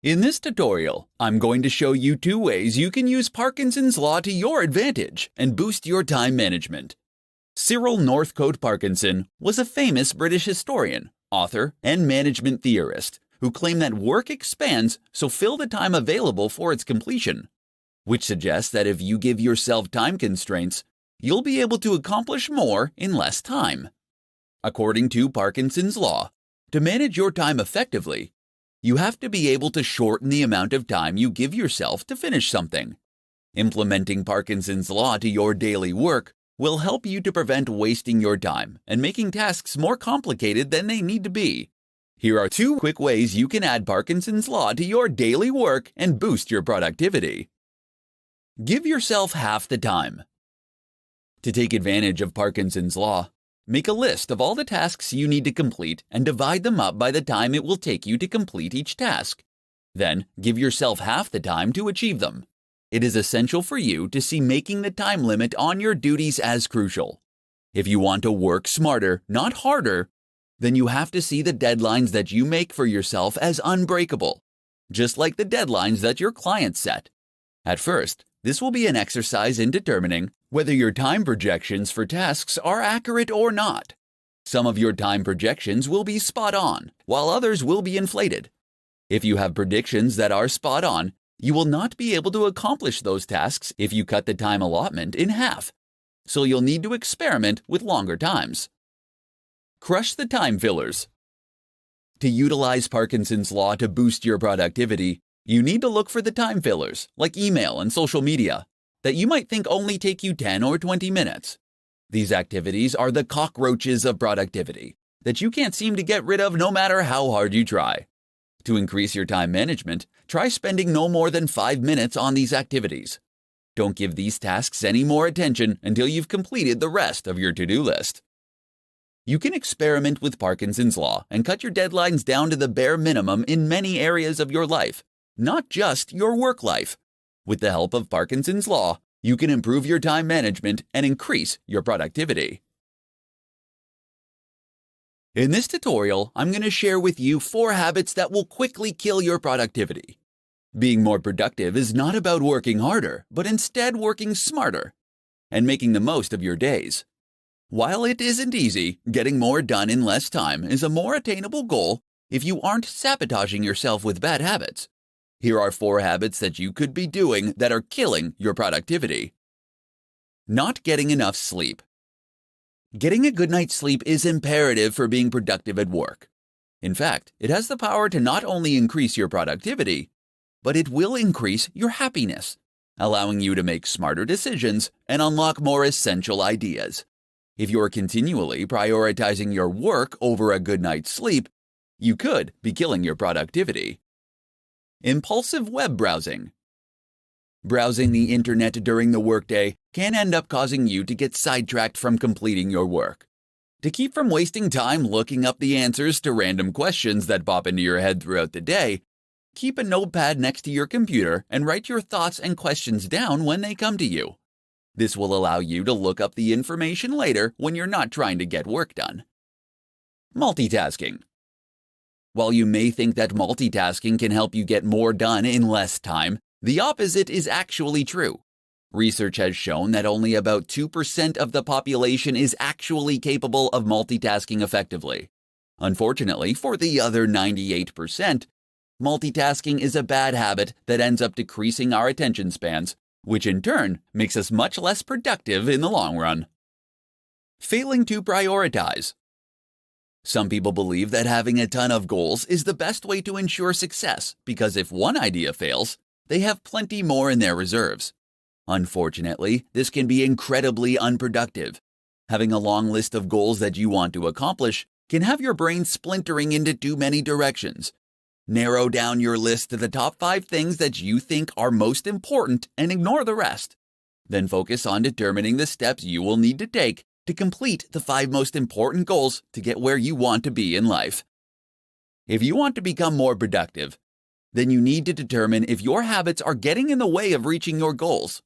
In this tutorial, I'm going to show you 2 ways you can use Parkinson's law to your advantage and boost your time management. Cyril Northcote Parkinson was a famous British historian, author, and management theorist who claimed that work expands, so fill the time available for its completion, which suggests that if you give yourself time constraints, you'll be able to accomplish more in less time. According to Parkinson's law, to manage your time effectively, you have to be able to shorten the amount of time you give yourself to finish something. Implementing Parkinson's law to your daily work will help you to prevent wasting your time and making tasks more complicated than they need to be. Here are 2 quick ways you can add Parkinson's law to your daily work and boost your productivity. Give yourself half the time. To take advantage of Parkinson's law, make a list of all the tasks you need to complete and divide them up by the time it will take you to complete each task. Then, give yourself half the time to achieve them. It is essential for you to see making the time limit on your duties as crucial. If you want to work smarter, not harder, then you have to see the deadlines that you make for yourself as unbreakable, just like the deadlines that your clients set. At first, this will be an exercise in determining whether your time projections for tasks are accurate or not. Some of your time projections will be spot on, while others will be inflated. If you have predictions that are spot on, you will not be able to accomplish those tasks if you cut the time allotment in half, so you'll need to experiment with longer times. Crush the time fillers. To utilize Parkinson's law to boost your productivity, you need to look for the time fillers, like email and social media, that you might think only take you 10 or 20 minutes. These activities are the cockroaches of productivity that you can't seem to get rid of no matter how hard you try. To increase your time management, try spending no more than 5 minutes on these activities. Don't give these tasks any more attention until you've completed the rest of your to-do list. You can experiment with Parkinson's law and cut your deadlines down to the bare minimum in many areas of your life, not just your work life. With the help of Parkinson's law, you can improve your time management and increase your productivity. In this tutorial, I'm going to share with you 4 habits that will quickly kill your productivity. Being more productive is not about working harder, but instead working smarter and making the most of your days. While it isn't easy, getting more done in less time is a more attainable goal if you aren't sabotaging yourself with bad habits. Here are 4 habits that you could be doing that are killing your productivity. Not getting enough sleep. Getting a good night's sleep is imperative for being productive at work. In fact, it has the power to not only increase your productivity, but it will increase your happiness, allowing you to make smarter decisions and unlock more essential ideas. If you're continually prioritizing your work over a good night's sleep, you could be killing your productivity. Impulsive web browsing. Browsing the internet during the workday can end up causing you to get sidetracked from completing your work. To keep from wasting time looking up the answers to random questions that pop into your head throughout the day, keep a notepad next to your computer and write your thoughts and questions down when they come to you. This will allow you to look up the information later when you're not trying to get work done. Multitasking. While you may think that multitasking can help you get more done in less time, the opposite is actually true. Research has shown that only about 2% of the population is actually capable of multitasking effectively. Unfortunately, for the other 98%, multitasking is a bad habit that ends up decreasing our attention spans, which in turn makes us much less productive in the long run. Failing to prioritize. Some people believe that having a ton of goals is the best way to ensure success because if one idea fails, they have plenty more in their reserves. Unfortunately, this can be incredibly unproductive. Having a long list of goals that you want to accomplish can have your brain splintering into too many directions. Narrow down your list to the top 5 things that you think are most important and ignore the rest. Then focus on determining the steps you will need to take to complete the 5 most important goals to get where you want to be in life. If you want to become more productive, then you need to determine if your habits are getting in the way of reaching your goals.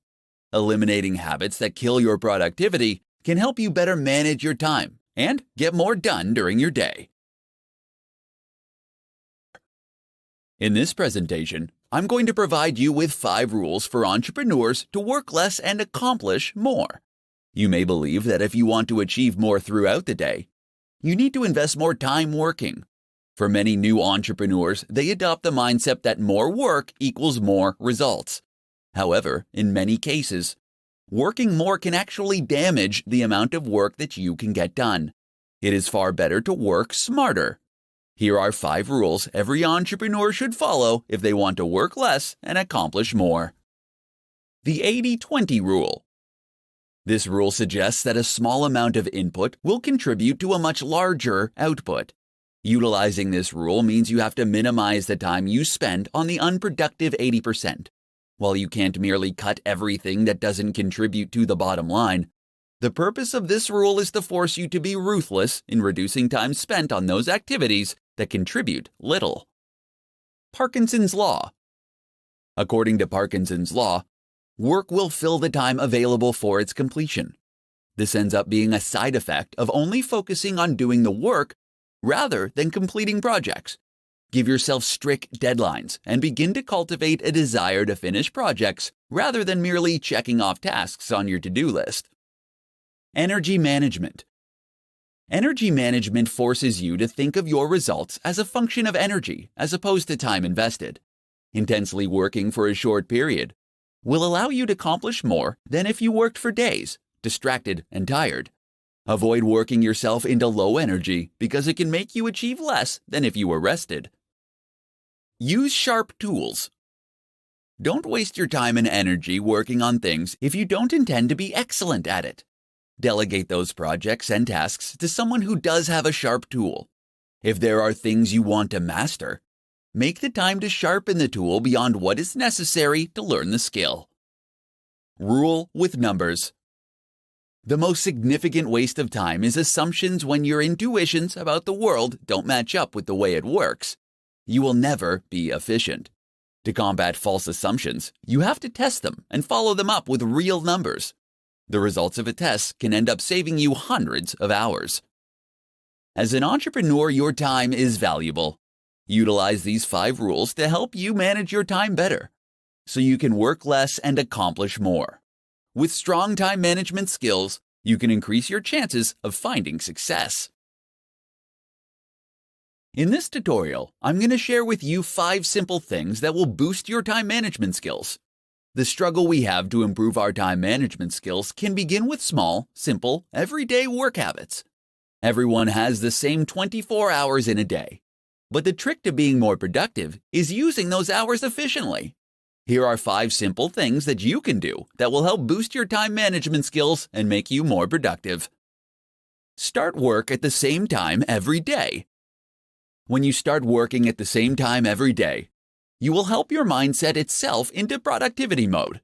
Eliminating habits that kill your productivity can help you better manage your time and get more done during your day. In this presentation, I'm going to provide you with 5 rules for entrepreneurs to work less and accomplish more. You may believe that if you want to achieve more throughout the day, you need to invest more time working. For many new entrepreneurs, they adopt the mindset that more work equals more results. However, in many cases, working more can actually damage the amount of work that you can get done. It is far better to work smarter. Here are 5 rules every entrepreneur should follow if they want to work less and accomplish more. The 80-20 rule. This rule suggests that a small amount of input will contribute to a much larger output. Utilizing this rule means you have to minimize the time you spend on the unproductive 80%. While you can't merely cut everything that doesn't contribute to the bottom line, the purpose of this rule is to force you to be ruthless in reducing time spent on those activities that contribute little. Parkinson's Law. According to Parkinson's Law, work will fill the time available for its completion. This ends up being a side effect of only focusing on doing the work rather than completing projects. Give yourself strict deadlines and begin to cultivate a desire to finish projects rather than merely checking off tasks on your to-do list. Energy management. Energy management forces you to think of your results as a function of energy as opposed to time invested. Intensely working for a short period will allow you to accomplish more than if you worked for days, distracted and tired. Avoid working yourself into low energy because it can make you achieve less than if you were rested. Use sharp tools. Don't waste your time and energy working on things if you don't intend to be excellent at it. Delegate those projects and tasks to someone who does have a sharp tool. If there are things you want to master, make the time to sharpen the tool beyond what is necessary to learn the skill. Rule with numbers. The most significant waste of time is assumptions when your intuitions about the world don't match up with the way it works. You will never be efficient. To combat false assumptions, you have to test them and follow them up with real numbers. The results of a test can end up saving you hundreds of hours. As an entrepreneur, your time is valuable. Utilize these 5 rules to help you manage your time better, so you can work less and accomplish more. With strong time management skills, you can increase your chances of finding success. In this tutorial, I'm going to share with you 5 simple things that will boost your time management skills. The struggle we have to improve our time management skills can begin with small, simple, everyday work habits. Everyone has the same 24 hours in a day, but the trick to being more productive is using those hours efficiently. Here are 5 simple things that you can do that will help boost your time management skills and make you more productive. Start work at the same time every day. When you start working at the same time every day, you will help your mind set itself into productivity mode.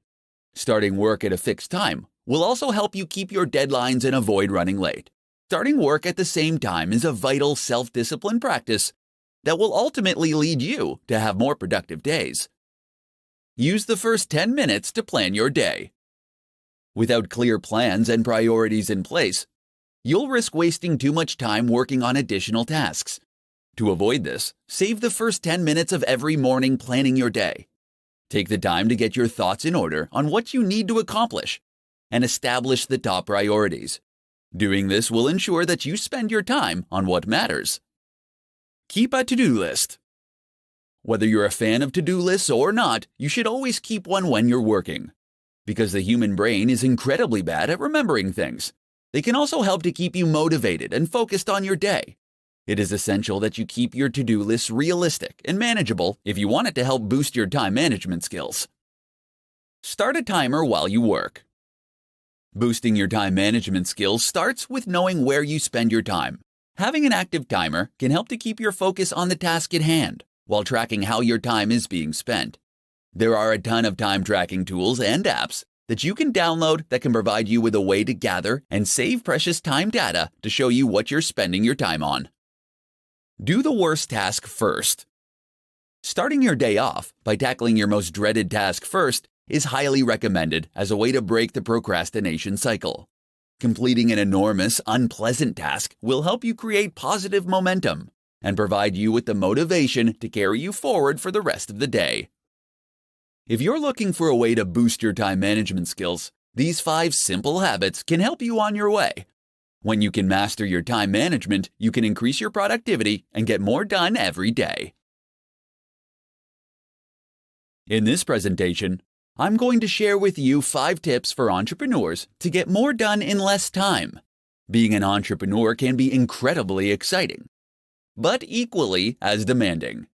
Starting work at a fixed time will also help you keep your deadlines and avoid running late. Starting work at the same time is a vital self-discipline practice that will ultimately lead you to have more productive days. Use the first 10 minutes to plan your day. Without clear plans and priorities in place, you'll risk wasting too much time working on additional tasks. To avoid this, save the first 10 minutes of every morning planning your day. Take the time to get your thoughts in order on what you need to accomplish and establish the top priorities. Doing this will ensure that you spend your time on what matters. Keep a to-do list. Whether you're a fan of to-do lists or not, you should always keep one when you're working. Because the human brain is incredibly bad at remembering things, they can also help to keep you motivated and focused on your day. It is essential that you keep your to-do list realistic and manageable if you want it to help boost your time management skills. Start a timer while you work. Boosting your time management skills starts with knowing where you spend your time. Having an active timer can help to keep your focus on the task at hand while tracking how your time is being spent. There are a ton of time tracking tools and apps that you can download that can provide you with a way to gather and save precious time data to show you what you're spending your time on. Do the worst task first. Starting your day off by tackling your most dreaded task first is highly recommended as a way to break the procrastination cycle. Completing an enormous, unpleasant task will help you create positive momentum and provide you with the motivation to carry you forward for the rest of the day. If you're looking for a way to boost your time management skills, these 5 simple habits can help you on your way. When you can master your time management, you can increase your productivity and get more done every day. In this presentation, I'm going to share with you 5 tips for entrepreneurs to get more done in less time. Being an entrepreneur can be incredibly exciting, but equally as demanding.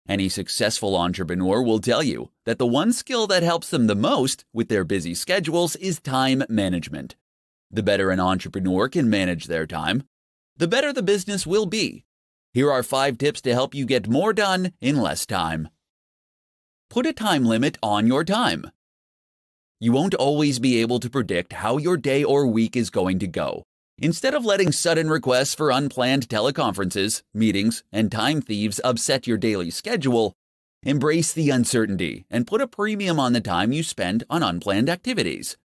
Any successful entrepreneur will tell you that the one skill that helps them the most with their busy schedules is time management. The better an entrepreneur can manage their time, the better the business will be. Here are 5 tips to help you get more done in less time. Put a time limit on your time. You won't always be able to predict how your day or week is going to go. Instead of letting sudden requests for unplanned teleconferences, meetings, and time thieves upset your daily schedule, embrace the uncertainty and put a premium on the time you spend on unplanned activities.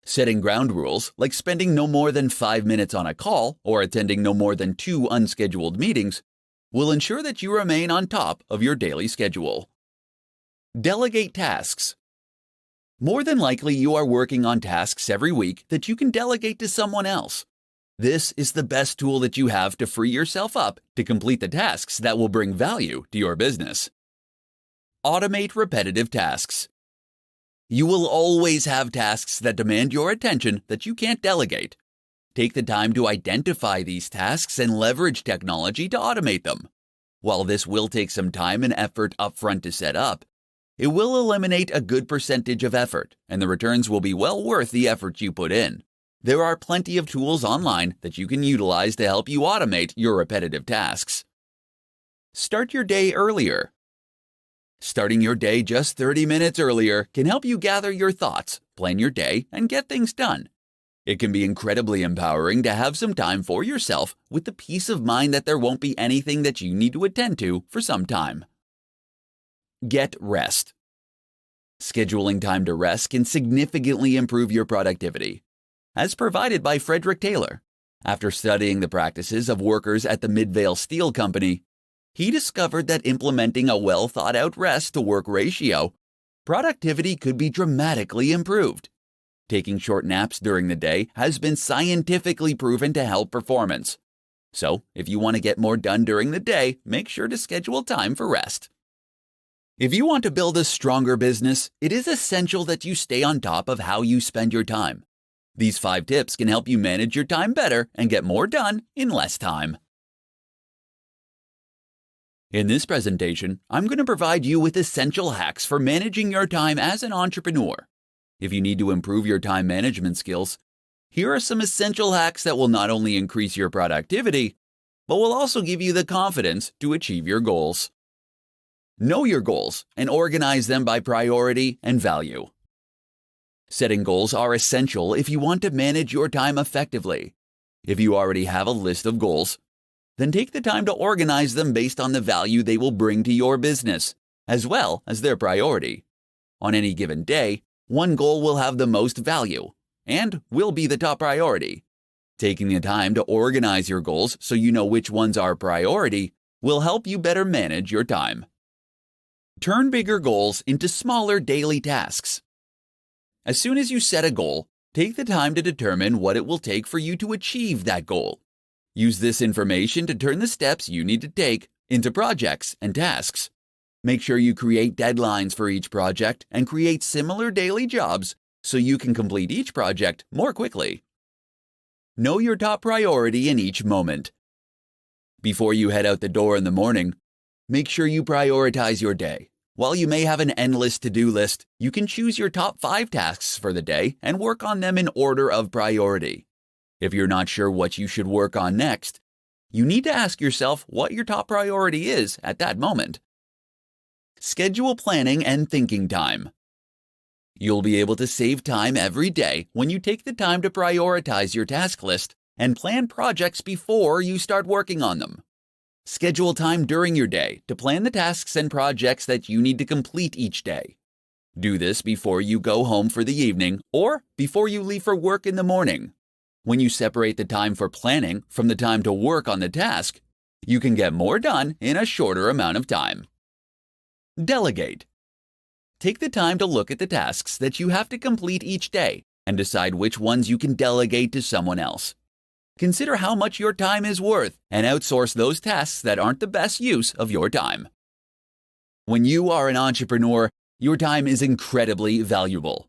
Setting ground rules, like spending no more than 5 minutes on a call or attending no more than 2 unscheduled meetings, will ensure that you remain on top of your daily schedule. Delegate tasks. More than likely, you are working on tasks every week that you can delegate to someone else. This is the best tool that you have to free yourself up to complete the tasks that will bring value to your business. Automate repetitive tasks. You will always have tasks that demand your attention that you can't delegate. Take the time to identify these tasks and leverage technology to automate them. While this will take some time and effort upfront to set up, it will eliminate a good percentage of effort, and the returns will be well worth the effort you put in. There are plenty of tools online that you can utilize to help you automate your repetitive tasks. Start your day earlier. Starting your day just 30 minutes earlier can help you gather your thoughts, plan your day, and get things done. It can be incredibly empowering to have some time for yourself with the peace of mind that there won't be anything that you need to attend to for some time. Get rest. Scheduling time to rest can significantly improve your productivity. As provided by Frederick Taylor, after studying the practices of workers at the Midvale Steel Company, he discovered that implementing a well-thought-out rest-to-work ratio, productivity could be dramatically improved. Taking short naps during the day has been scientifically proven to help performance. So, if you want to get more done during the day, make sure to schedule time for rest. If you want to build a stronger business, it is essential that you stay on top of how you spend your time. These 5 tips can help you manage your time better and get more done in less time. In this presentation, I'm going to provide you with essential hacks for managing your time as an entrepreneur. If you need to improve your time management skills, here are some essential hacks that will not only increase your productivity, but will also give you the confidence to achieve your goals. Know your goals and organize them by priority and value. Setting goals are essential if you want to manage your time effectively. If you already have a list of goals, then take the time to organize them based on the value they will bring to your business, as well as their priority. On any given day, one goal will have the most value and will be the top priority. Taking the time to organize your goals so you know which ones are priority will help you better manage your time. Turn bigger goals into smaller daily tasks. As soon as you set a goal, take the time to determine what it will take for you to achieve that goal. Use this information to turn the steps you need to take into projects and tasks. Make sure you create deadlines for each project and create similar daily jobs so you can complete each project more quickly. Know your top priority in each moment. Before you head out the door in the morning, make sure you prioritize your day. While you may have an endless to-do list, you can choose your top 5 tasks for the day and work on them in order of priority. If you're not sure what you should work on next, you need to ask yourself what your top priority is at that moment. Schedule planning and thinking time. You'll be able to save time every day when you take the time to prioritize your task list and plan projects before you start working on them. Schedule time during your day to plan the tasks and projects that you need to complete each day. Do this before you go home for the evening or before you leave for work in the morning. When you separate the time for planning from the time to work on the task, You can get more done in a shorter amount of time. Delegate. Take the time to look at the tasks that you have to complete each day and decide which ones you can delegate to someone else. Consider how much your time is worth and outsource those tasks that aren't the best use of your time. When you are an entrepreneur, your time is incredibly valuable.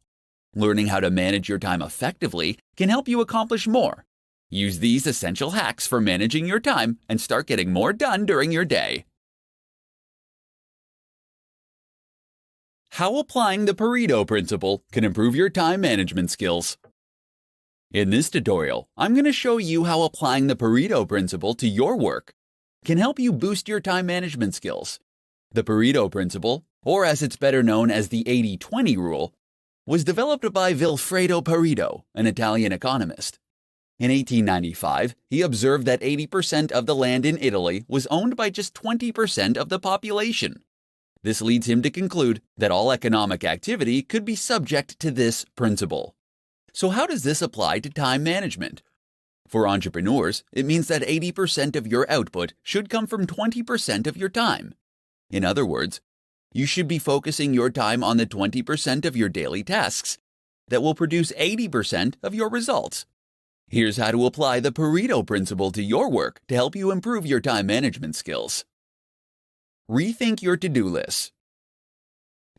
Learning how to manage your time effectively can help you accomplish more. Use these essential hacks for managing your time and start getting more done during your day. How applying the Pareto principle can improve your time management skills. In this tutorial, I'm going to show you how applying the Pareto principle to your work can help you boost your time management skills. The Pareto principle, or as it's better known as the 80-20 rule, was developed by Vilfredo Pareto, an Italian economist. In 1895, he observed that 80% of the land in Italy was owned by just 20% of the population. This leads him to conclude that all economic activity could be subject to this principle. So how does this apply to time management? For entrepreneurs, it means that 80% of your output should come from 20% of your time. In other words, you should be focusing your time on the 20% of your daily tasks that will produce 80% of your results. Here's how to apply the Pareto principle to your work to help you improve your time management skills. Rethink your to-do list.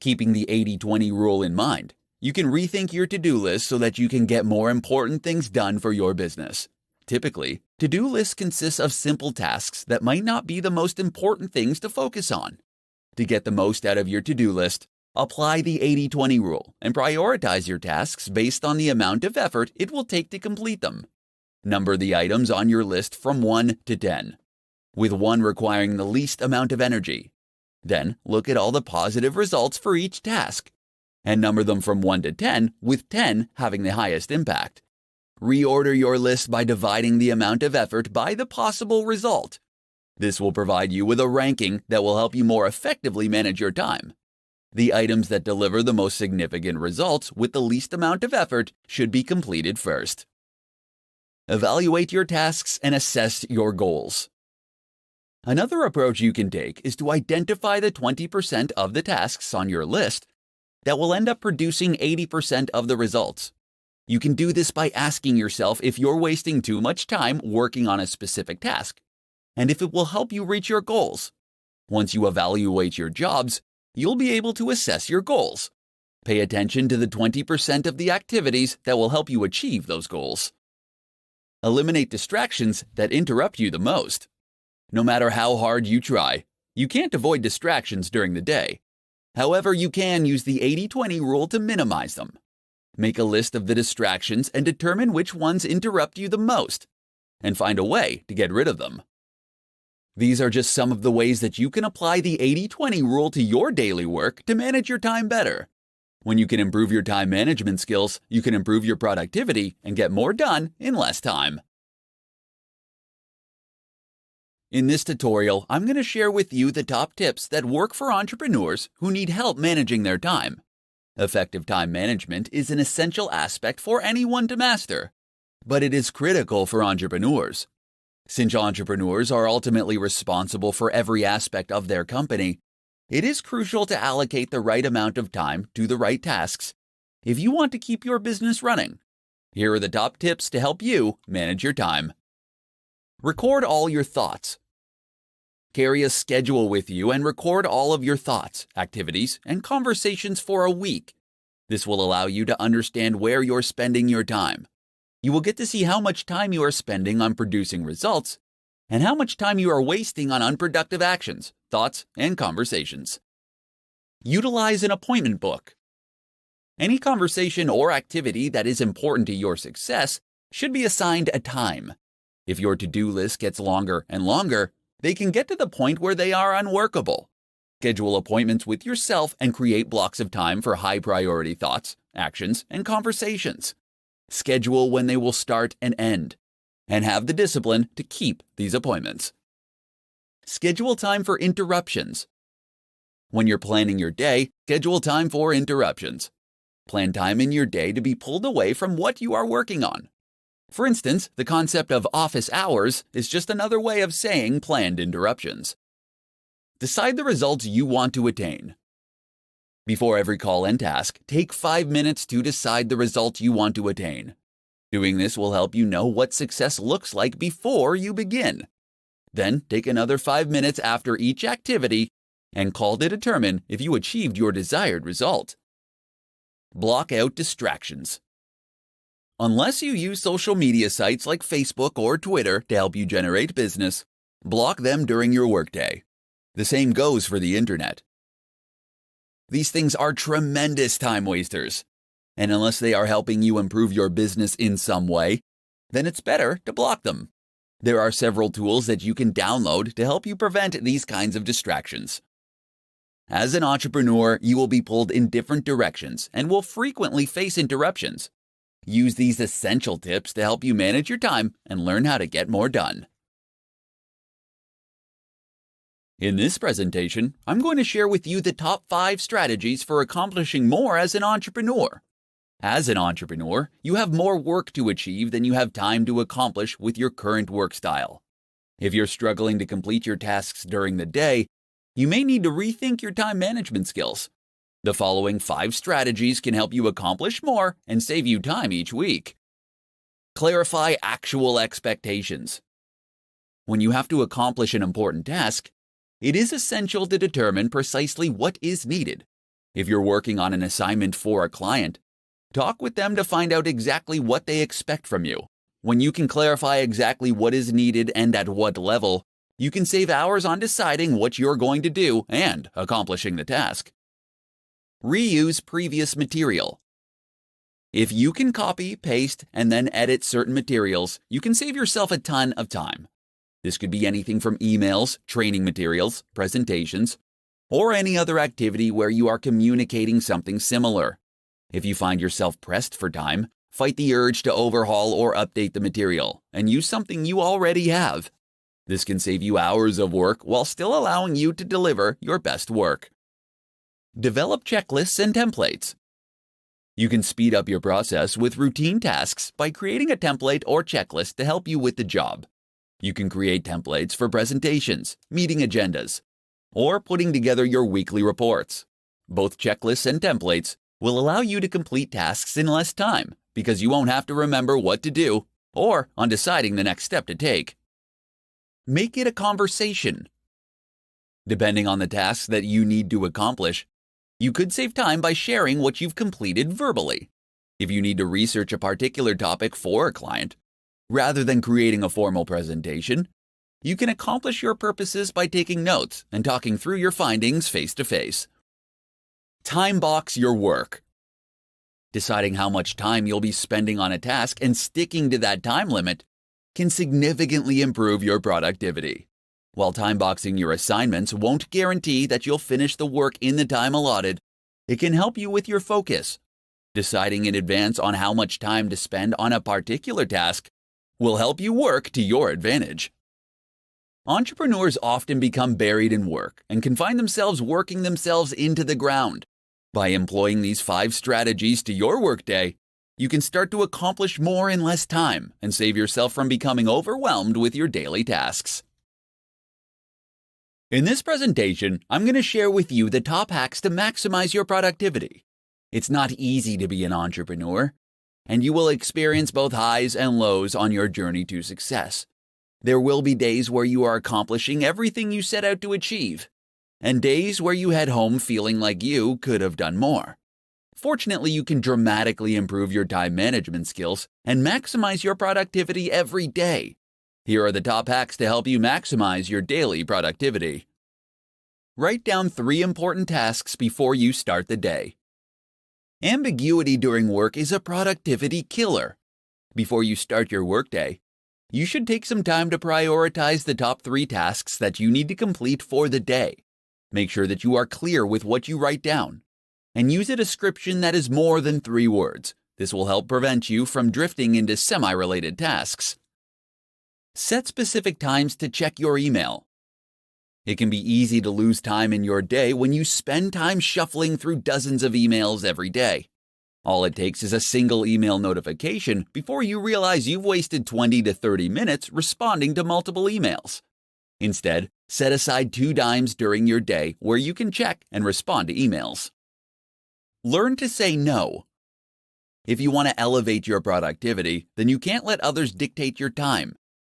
Keeping the 80-20 rule in mind, you can rethink your to-do list so that you can get more important things done for your business. Typically, to-do lists consist of simple tasks that might not be the most important things to focus on. To get the most out of your to-do list, apply the 80-20 rule and prioritize your tasks based on the amount of effort it will take to complete them. Number the items on your list from 1 to 10, with 1 requiring the least amount of energy. Then look at all the positive results for each task, and number them from 1 to 10, with 10 having the highest impact. Reorder your list by dividing the amount of effort by the possible result. This will provide you with a ranking that will help you more effectively manage your time. The items that deliver the most significant results with the least amount of effort should be completed first. Evaluate your tasks and assess your goals. Another approach you can take is to identify the 20% of the tasks on your list that will end up producing 80% of the results. You can do this by asking yourself if you're wasting too much time working on a specific task, and if it will help you reach your goals. Once you evaluate your jobs, you'll be able to assess your goals. Pay attention to the 20% of the activities that will help you achieve those goals. Eliminate distractions that interrupt you the most. No matter how hard you try, you can't avoid distractions during the day. However, you can use the 80-20 rule to minimize them. Make a list of the distractions and determine which ones interrupt you the most, and find a way to get rid of them. These are just some of the ways that you can apply the 80-20 rule to your daily work to manage your time better. When you can improve your time management skills, you can improve your productivity and get more done in less time. In this tutorial, I'm going to share with you the top tips that work for entrepreneurs who need help managing their time. Effective time management is an essential aspect for anyone to master, but it is critical for entrepreneurs. Since entrepreneurs are ultimately responsible for every aspect of their company, it is crucial to allocate the right amount of time to the right tasks if you want to keep your business running. Here are the top tips to help you manage your time. Record all your thoughts. Carry a schedule with you and record all of your thoughts, activities, and conversations for a week. This will allow you to understand where you're spending your time. You will get to see how much time you are spending on producing results and how much time you are wasting on unproductive actions, thoughts, and conversations. Utilize an appointment book. Any conversation or activity that is important to your success should be assigned a time. If your to-do list gets longer and longer, they can get to the point where they are unworkable. Schedule appointments with yourself and create blocks of time for high-priority thoughts, actions, and conversations. Schedule when they will start and end, and have the discipline to keep these appointments. Schedule time for interruptions. When you're planning your day, schedule time for interruptions. Plan time in your day to be pulled away from what you are working on. For instance, the concept of office hours is just another way of saying planned interruptions. Decide the results you want to attain. Before every call and task, take 5 minutes to decide the results you want to attain. Doing this will help you know what success looks like before you begin. Then take another 5 minutes after each activity and call to determine if you achieved your desired result. Block out distractions. Unless you use social media sites like Facebook or Twitter to help you generate business, block them during your workday. The same goes for the internet. These things are tremendous time wasters, and unless they are helping you improve your business in some way, then it's better to block them. There are several tools that you can download to help you prevent these kinds of distractions. As an entrepreneur, you will be pulled in different directions and will frequently face interruptions. Use these essential tips to help you manage your time and learn how to get more done. In this presentation, I'm going to share with you the top 5 strategies for accomplishing more as an entrepreneur. As an entrepreneur, you have more work to achieve than you have time to accomplish with your current work style. If you're struggling to complete your tasks during the day, you may need to rethink your time management skills. The following 5 strategies can help you accomplish more and save you time each week. Clarify actual expectations. When you have to accomplish an important task, it is essential to determine precisely what is needed. If you're working on an assignment for a client, talk with them to find out exactly what they expect from you. When you can clarify exactly what is needed and at what level, you can save hours on deciding what you're going to do and accomplishing the task. Reuse previous material. If you can copy, paste, and then edit certain materials, you can save yourself a ton of time. This could be anything from emails, training materials, presentations, or any other activity where you are communicating something similar. If you find yourself pressed for time, fight the urge to overhaul or update the material and use something you already have. This can save you hours of work while still allowing you to deliver your best work. Develop checklists and templates. You can speed up your process with routine tasks by creating a template or checklist to help you with the job. You can create templates for presentations, meeting agendas, or putting together your weekly reports. Both checklists and templates will allow you to complete tasks in less time because you won't have to remember what to do or on deciding the next step to take. Make it a conversation. Depending on the tasks that you need to accomplish, you could save time by sharing what you've completed verbally. If you need to research a particular topic for a client, rather than creating a formal presentation, you can accomplish your purposes by taking notes and talking through your findings face to face. Time box your work. Deciding how much time you'll be spending on a task and sticking to that time limit can significantly improve your productivity. While time boxing your assignments won't guarantee that you'll finish the work in the time allotted, it can help you with your focus. Deciding in advance on how much time to spend on a particular task will help you work to your advantage. Entrepreneurs often become buried in work and can find themselves working themselves into the ground. By employing these 5 strategies to your workday, you can start to accomplish more in less time and save yourself from becoming overwhelmed with your daily tasks. In this presentation, I'm going to share with you the top hacks to maximize your productivity. It's not easy to be an entrepreneur, and you will experience both highs and lows on your journey to success. There will be days where you are accomplishing everything you set out to achieve, and days where you head home feeling like you could have done more. Fortunately, you can dramatically improve your time management skills and maximize your productivity every day. Here are the top hacks to help you maximize your daily productivity. Write down 3 important tasks before you start the day. Ambiguity during work is a productivity killer. Before you start your workday, you should take some time to prioritize the top 3 tasks that you need to complete for the day. Make sure that you are clear with what you write down, and use a description that is more than 3 words. This will help prevent you from drifting into semi-related tasks. Set specific times to check your email. It can be easy to lose time in your day when you spend time shuffling through dozens of emails every day. All it takes is a single email notification before you realize you've wasted 20 to 30 minutes responding to multiple emails. Instead, set aside 2 dimes during your day where you can check and respond to emails. Learn to say no. If you want to elevate your productivity, then you can't let others dictate your time.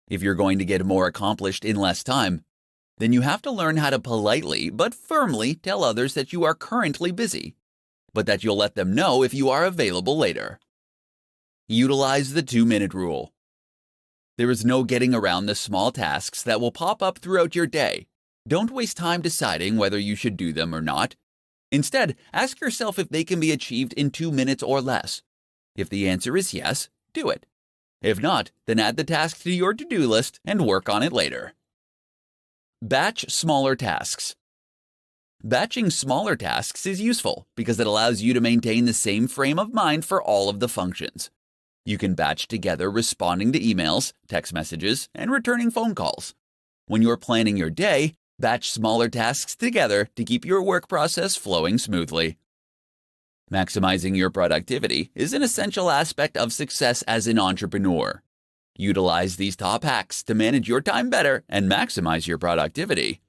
If you're going to get more accomplished in less time, then you have to learn how to politely but firmly tell others that you are currently busy, but that you'll let them know if you are available later. Utilize the 2-minute rule. There is no getting around the small tasks that will pop up throughout your day. Don't waste time deciding whether you should do them or not. Instead, ask yourself if they can be achieved in 2 minutes or less. If the answer is yes, do it. If not, then add the task to your to-do list and work on it later. Batch smaller tasks. Batching smaller tasks is useful because it allows you to maintain the same frame of mind for all of the functions. You can batch together responding to emails, text messages, and returning phone calls. When you're planning your day, batch smaller tasks together to keep your work process flowing smoothly. Maximizing your productivity is an essential aspect of success as an entrepreneur. Utilize these top hacks to manage your time better and maximize your productivity.